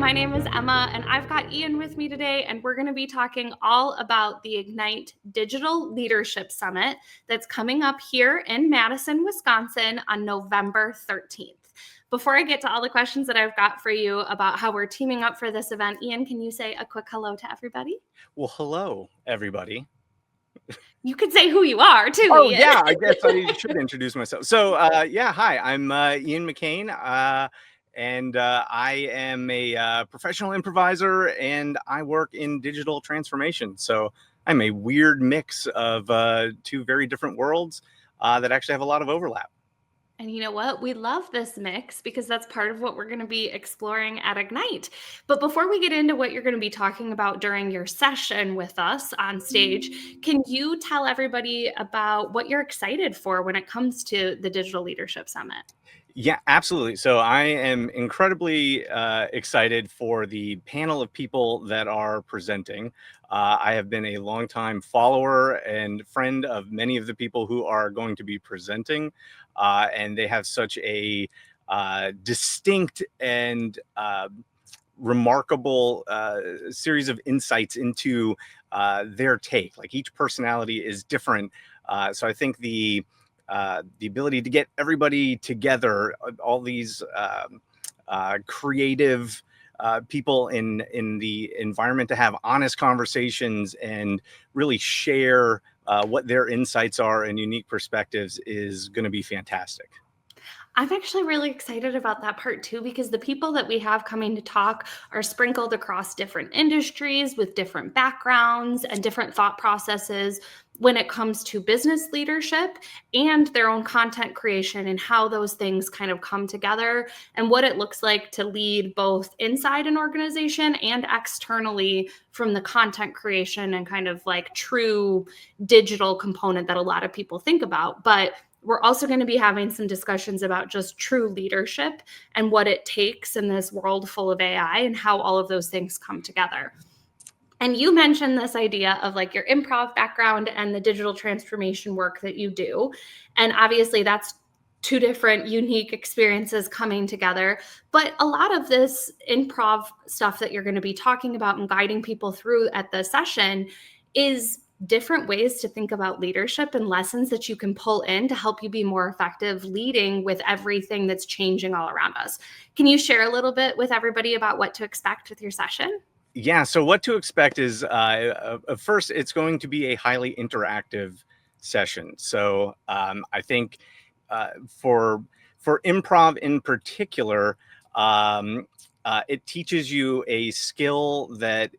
My name is Emma, and I've got Ian with me today, and we're going to be talking all about the Ignite Digital Leadership Summit that's coming up here in Madison, Wisconsin on November 13th. Before I get to all the questions that I've got for you about how we're teaming up for this event, Ian, can you say a quick hello to everybody? Well, hello, everybody. You could say who you are, too, Oh, Ian. yeah, I guess I should introduce myself. So, hi, I'm Ian McCain, and I am a professional improviser, and I work in digital transformation. So I'm a weird mix of two very different worlds that actually have a lot of overlap. And you know what? We love this mix because that's part of what we're going to be exploring at Ignite. But before we get into what you're going to be talking about during your session with us on stage, can you tell everybody about what you're excited for when it comes to the Digital Leadership Summit? Yeah, absolutely. So I am incredibly excited for the panel of people that are presenting. I have been a longtime follower and friend of many of the people who are going to be presenting, and they have such a distinct and remarkable series of insights into their take. Like each personality is different. So I think the ability to get everybody together, all these creative people in the environment to have honest conversations and really share what their insights are and unique perspectives is going to be fantastic. I'm actually really excited about that part too, because the people that we have coming to talk are sprinkled across different industries with different backgrounds and different thought processes when it comes to business leadership and their own content creation and how those things kind of come together and what it looks like to lead both inside an organization and externally from the content creation and kind of like true digital component that a lot of people think about. But we're also going to be having some discussions about just true leadership and what it takes in this world full of AI and how all of those things come together. And you mentioned this idea of like your improv background and the digital transformation work that you do. And obviously that's two different unique experiences coming together. But a lot of this improv stuff that you're going to be talking about and guiding people through at the session is different ways to think about leadership and lessons that you can pull in to help you be more effective leading with everything that's changing all around us. Can you share a little bit with everybody about what to expect with your session? Yeah, so what to expect is first, it's going to be a highly interactive session. So I think for improv in particular, it teaches you a skill that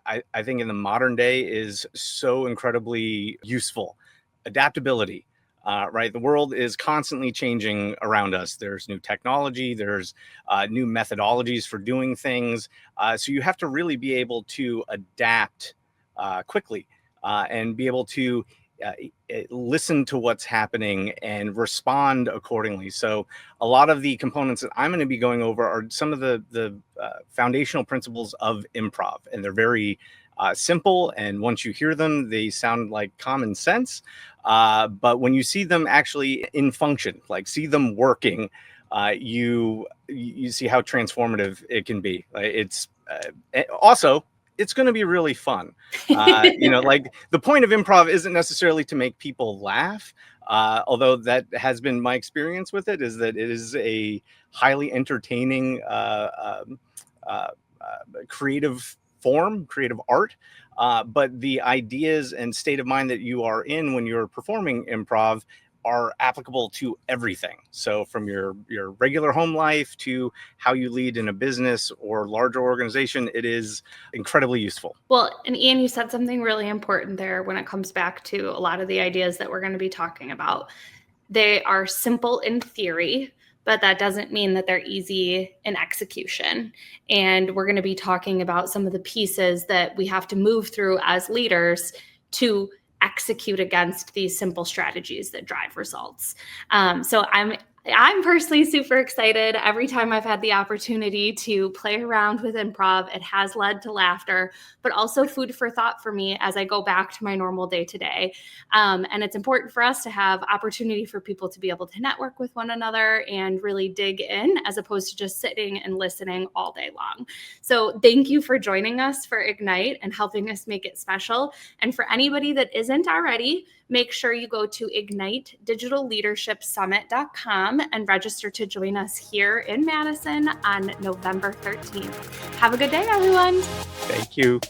I think in the modern day is so incredibly useful: adaptability. Right, the world is constantly changing around us. There's new technology, there's new methodologies for doing things. So you have to really be able to adapt quickly and be able to listen to what's happening and respond accordingly. So a lot of the components that I'm going to be going over are some of the foundational principles of improv, and they're very simple. And once you hear them, they sound like common sense. But when you see them actually in function, like see them working, you see how transformative it can be. It's also, it's going to be really fun. Like the point of improv isn't necessarily to make people laugh, although that has been my experience with it, is that it is a highly entertaining, creative form, creative art. But the ideas and state of mind that you are in when you're performing improv are applicable to everything. So from your regular home life to how you lead in a business or larger organization, it is incredibly useful. Well, and Ian, you said something really important there when it comes back to a lot of the ideas that we're going to be talking about. They are simple in theory, but that doesn't mean that they're easy in execution. And we're going to be talking about some of the pieces that we have to move through as leaders to execute against these simple strategies that drive results. So I'm I'm personally super excited. Every time I've had the opportunity to play around with improv, it has led to laughter, but also food for thought for me as I go back to my normal day to day. And it's important for us to have opportunity for people to be able to network with one another and really dig in as opposed to just sitting and listening all day long. So thank you for joining us for Ignite and helping us make it special. And for anybody that isn't already, make sure you go to ignitedigitalleadershipsummit.com and register to join us here in Madison on November 13th. Have a good day, everyone. Thank you.